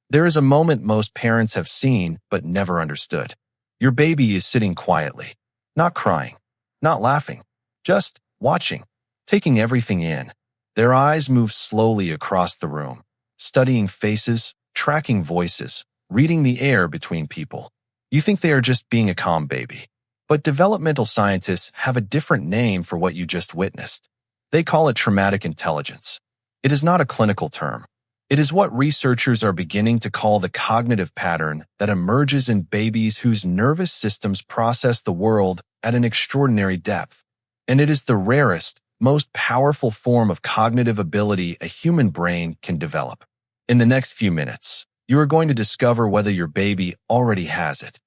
There is a moment most parents have seen but never understood. Your baby is sitting quietly, not crying, not laughing, just watching, taking everything in. Their eyes move slowly across the room, studying faces, tracking voices, reading the air between people. You think they are just being a calm baby. But developmental scientists have a different name for what you just witnessed. They call it traumatic intelligence. It is not a clinical term. It is what researchers are beginning to call the cognitive pattern that emerges in babies whose nervous systems process the world at an extraordinary depth. And it is the rarest, most powerful form of cognitive ability a human brain can develop. In the next few minutes, you are going to discover whether your baby already has it.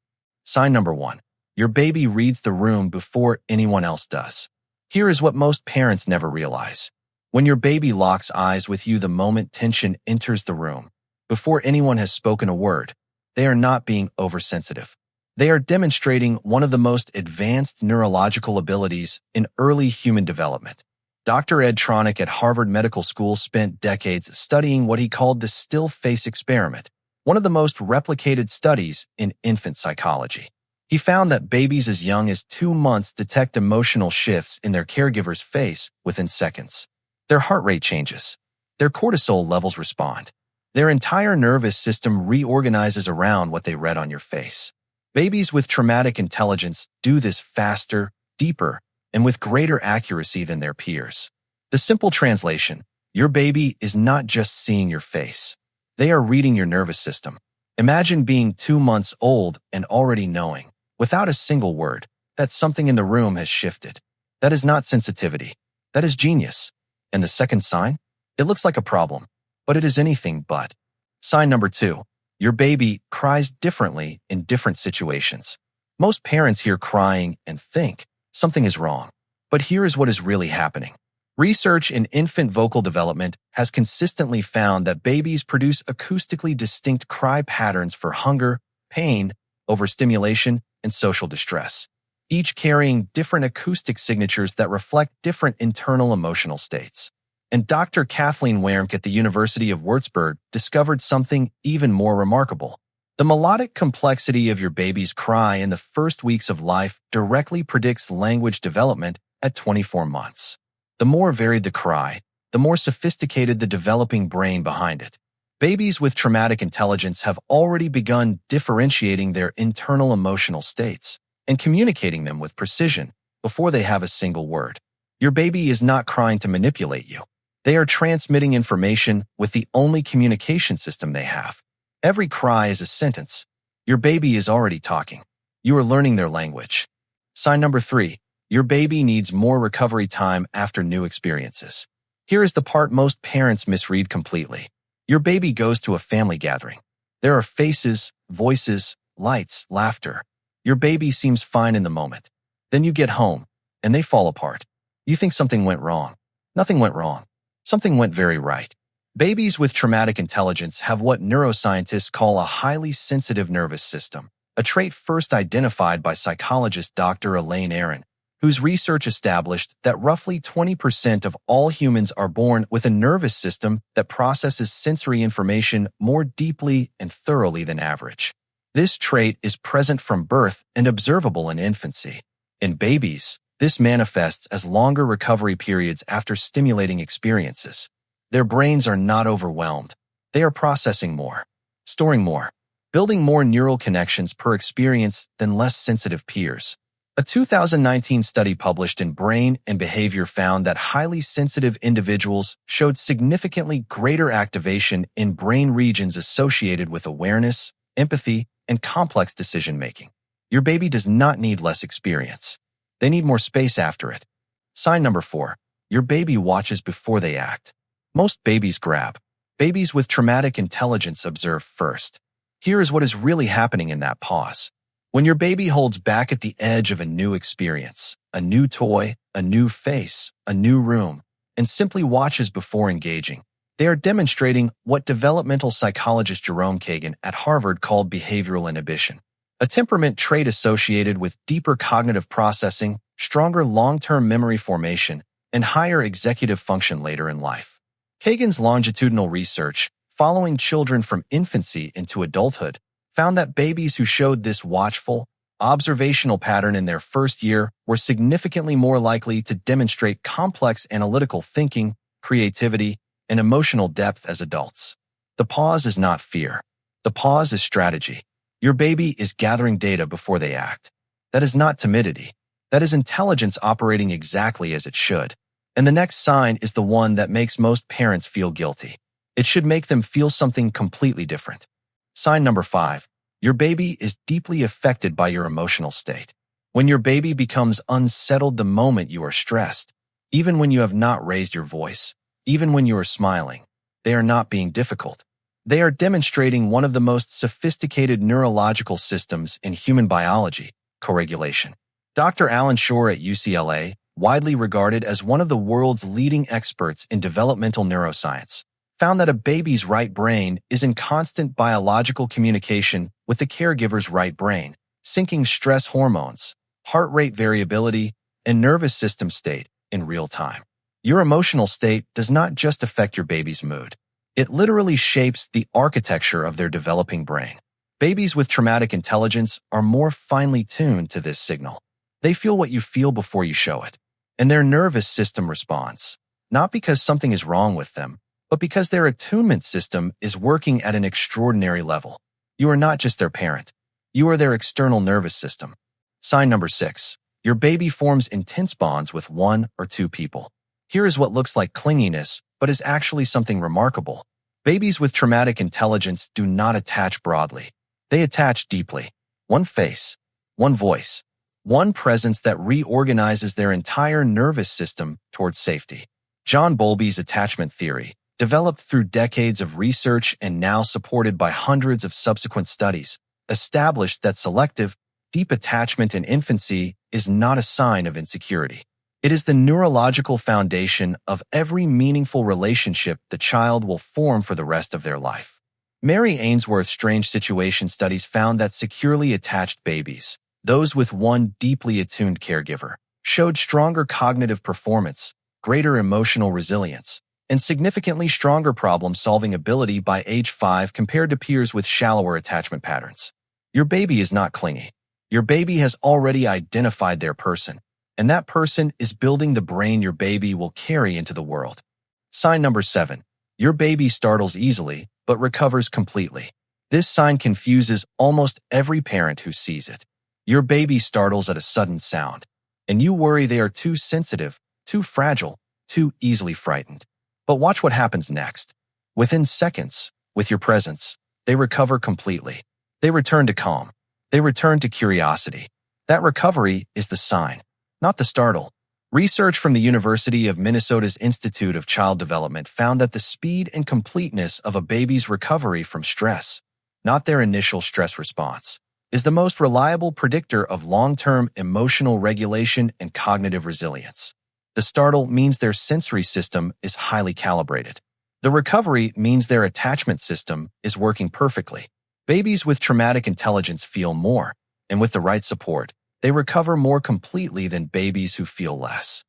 Sign number 1. Your baby reads the room before anyone else does. Here is what most parents never realize. When your baby locks eyes with you the moment tension enters the room, before anyone has spoken a word, they are not being oversensitive. They are demonstrating one of the most advanced neurological abilities in early human development. Dr. Ed Tronick at Harvard Medical School spent decades studying what he called the still face experiment, one of the most replicated studies in infant psychology. He found that babies as young as 2 months detect emotional shifts in their caregiver's face within seconds. Their heart rate changes. Their cortisol levels respond. Their entire nervous system reorganizes around what they read on your face. Babies with traumatic intelligence do this faster, deeper, and with greater accuracy than their peers. The simple translation: your baby is not just seeing your face. They are reading your nervous system. Imagine being 2 months old and already knowing, without a single word, that something in the room has shifted. That is not sensitivity. That is genius. And the second sign? It looks like a problem, but it is anything but. Sign number 2. Your baby cries differently in different situations. Most parents hear crying and think something is wrong. But here is what is really happening. Research in infant vocal development has consistently found that babies produce acoustically distinct cry patterns for hunger, pain, overstimulation, and social distress, each carrying different acoustic signatures that reflect different internal emotional states. And Dr. Kathleen Warmke at the University of Würzburg discovered something even more remarkable. The melodic complexity of your baby's cry in the first weeks of life directly predicts language development at 24 months. The more varied the cry, the more sophisticated the developing brain behind it. Babies with traumatic intelligence have already begun differentiating their internal emotional states and communicating them with precision before they have a single word. Your baby is not crying to manipulate you. They are transmitting information with the only communication system they have. Every cry is a sentence. Your baby is already talking. You are learning their language. Sign number 3. Your baby needs more recovery time after new experiences. Here is the part most parents misread completely. Your baby goes to a family gathering. There are faces, voices, lights, laughter. Your baby seems fine in the moment. Then you get home, and they fall apart. You think something went wrong. Nothing went wrong. Something went very right. Babies with traumatic intelligence have what neuroscientists call a highly sensitive nervous system, a trait first identified by psychologist Dr. Elaine Aron, whose research established that roughly 20% of all humans are born with a nervous system that processes sensory information more deeply and thoroughly than average. This trait is present from birth and observable in infancy. In babies, this manifests as longer recovery periods after stimulating experiences. Their brains are not overwhelmed. They are processing more, storing more, building more neural connections per experience than less sensitive peers. A 2019 study published in Brain and Behavior found that highly sensitive individuals showed significantly greater activation in brain regions associated with awareness, empathy, and complex decision-making. Your baby does not need less experience. They need more space after it. Sign number 4. Your baby watches before they act. Most babies grab. Babies with traumatic intelligence observe first. Here is what is really happening in that pause. When your baby holds back at the edge of a new experience, a new toy, a new face, a new room, and simply watches before engaging, they are demonstrating what developmental psychologist Jerome Kagan at Harvard called behavioral inhibition, a temperament trait associated with deeper cognitive processing, stronger long-term memory formation, and higher executive function later in life. Kagan's longitudinal research following children from infancy into adulthood, found that babies who showed this watchful, observational pattern in their first year were significantly more likely to demonstrate complex analytical thinking, creativity, and emotional depth as adults. The pause is not fear. The pause is strategy. Your baby is gathering data before they act. That is not timidity. That is intelligence operating exactly as it should. And the next sign is the one that makes most parents feel guilty. It should make them feel something completely different. Sign number 5. Your baby is deeply affected by your emotional state. When your baby becomes unsettled the moment you are stressed, even when you have not raised your voice, even when you are smiling, they are not being difficult. They are demonstrating one of the most sophisticated neurological systems in human biology, co-regulation. Dr. Allan Schore at UCLA, widely regarded as one of the world's leading experts in developmental neuroscience, found that a baby's right brain is in constant biological communication with the caregiver's right brain, syncing stress hormones, heart rate variability, and nervous system state in real time. Your emotional state does not just affect your baby's mood. It literally shapes the architecture of their developing brain. Babies with traumatic intelligence are more finely tuned to this signal. They feel what you feel before you show it, and their nervous system responds, not because something is wrong with them, but because their attunement system is working at an extraordinary level. You are not just their parent. You are their external nervous system. Sign number 6. Your baby forms intense bonds with one or two people. Here is what looks like clinginess, but is actually something remarkable. Babies with traumatic intelligence do not attach broadly. They attach deeply. One face, one voice, one presence that reorganizes their entire nervous system towards safety. John Bowlby's attachment theory, developed through decades of research and now supported by hundreds of subsequent studies, established that selective, deep attachment in infancy is not a sign of insecurity. It is the neurological foundation of every meaningful relationship the child will form for the rest of their life. Mary Ainsworth's strange situation studies found that securely attached babies, those with one deeply attuned caregiver, showed stronger cognitive performance, greater emotional resilience, and significantly stronger problem-solving ability by age 5 compared to peers with shallower attachment patterns. Your baby is not clingy. Your baby has already identified their person, and that person is building the brain your baby will carry into the world. Sign number 7. Your baby startles easily, but recovers completely. This sign confuses almost every parent who sees it. Your baby startles at a sudden sound, and you worry they are too sensitive, too fragile, too easily frightened. But watch what happens next. Within seconds, with your presence, they recover completely. They return to calm. They return to curiosity. That recovery is the sign, not the startle. Research from the University of Minnesota's Institute of Child Development found that the speed and completeness of a baby's recovery from stress, not their initial stress response, is the most reliable predictor of long-term emotional regulation and cognitive resilience. The startle means their sensory system is highly calibrated. The recovery means their attachment system is working perfectly. Babies with traumatic intelligence feel more, and with the right support, they recover more completely than babies who feel less.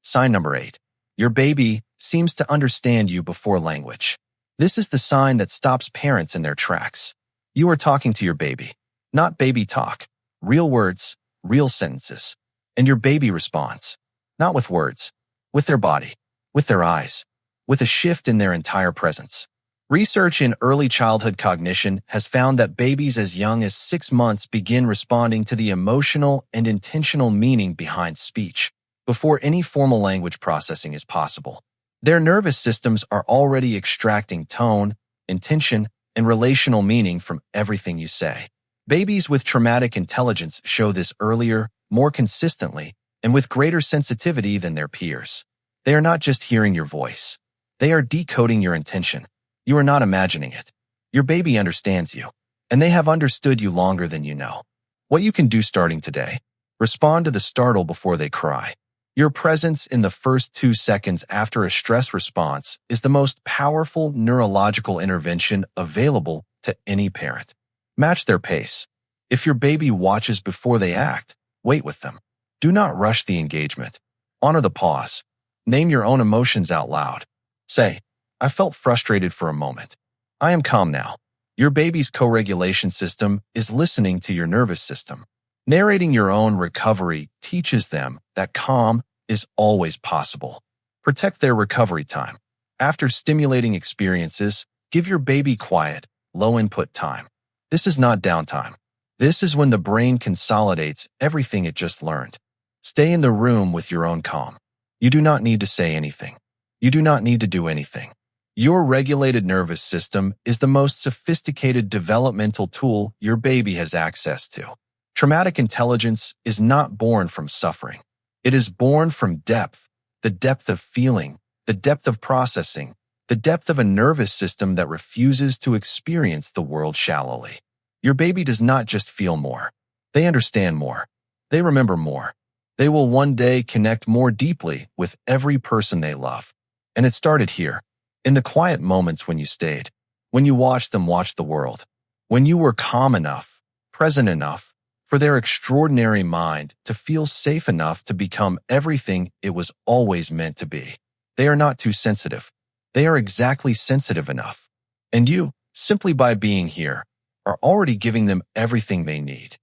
Sign number 8. Your baby seems to understand you before language. This is the sign that stops parents in their tracks. You are talking to your baby, not baby talk, real words, real sentences, and your baby responds. Not with words, with their body, with their eyes, with a shift in their entire presence. Research in early childhood cognition has found that babies as young as 6 months begin responding to the emotional and intentional meaning behind speech before any formal language processing is possible. Their nervous systems are already extracting tone, intention, and relational meaning from everything you say. Babies with traumatic intelligence show this earlier, more consistently, and with greater sensitivity than their peers. They are not just hearing your voice. They are decoding your intention. You are not imagining it. Your baby understands you, and they have understood you longer than you know. What you can do starting today: respond to the startle before they cry. Your presence in the first 2 seconds after a stress response is the most powerful neurological intervention available to any parent. Match their pace. If your baby watches before they act, wait with them. Do not rush the engagement. Honor the pause. Name your own emotions out loud. Say, I felt frustrated for a moment. I am calm now. Your baby's co-regulation system is listening to your nervous system. Narrating your own recovery teaches them that calm is always possible. Protect their recovery time. After stimulating experiences, give your baby quiet, low-input time. This is not downtime. This is when the brain consolidates everything it just learned. Stay in the room with your own calm. You do not need to say anything. You do not need to do anything. Your regulated nervous system is the most sophisticated developmental tool your baby has access to. Traumatic intelligence is not born from suffering. It is born from depth, the depth of feeling, the depth of processing, the depth of a nervous system that refuses to experience the world shallowly. Your baby does not just feel more. They understand more. They remember more. They will one day connect more deeply with every person they love. And it started here, in the quiet moments when you stayed, when you watched them watch the world, when you were calm enough, present enough, for their extraordinary mind to feel safe enough to become everything it was always meant to be. They are not too sensitive. They are exactly sensitive enough. And you, simply by being here, are already giving them everything they need.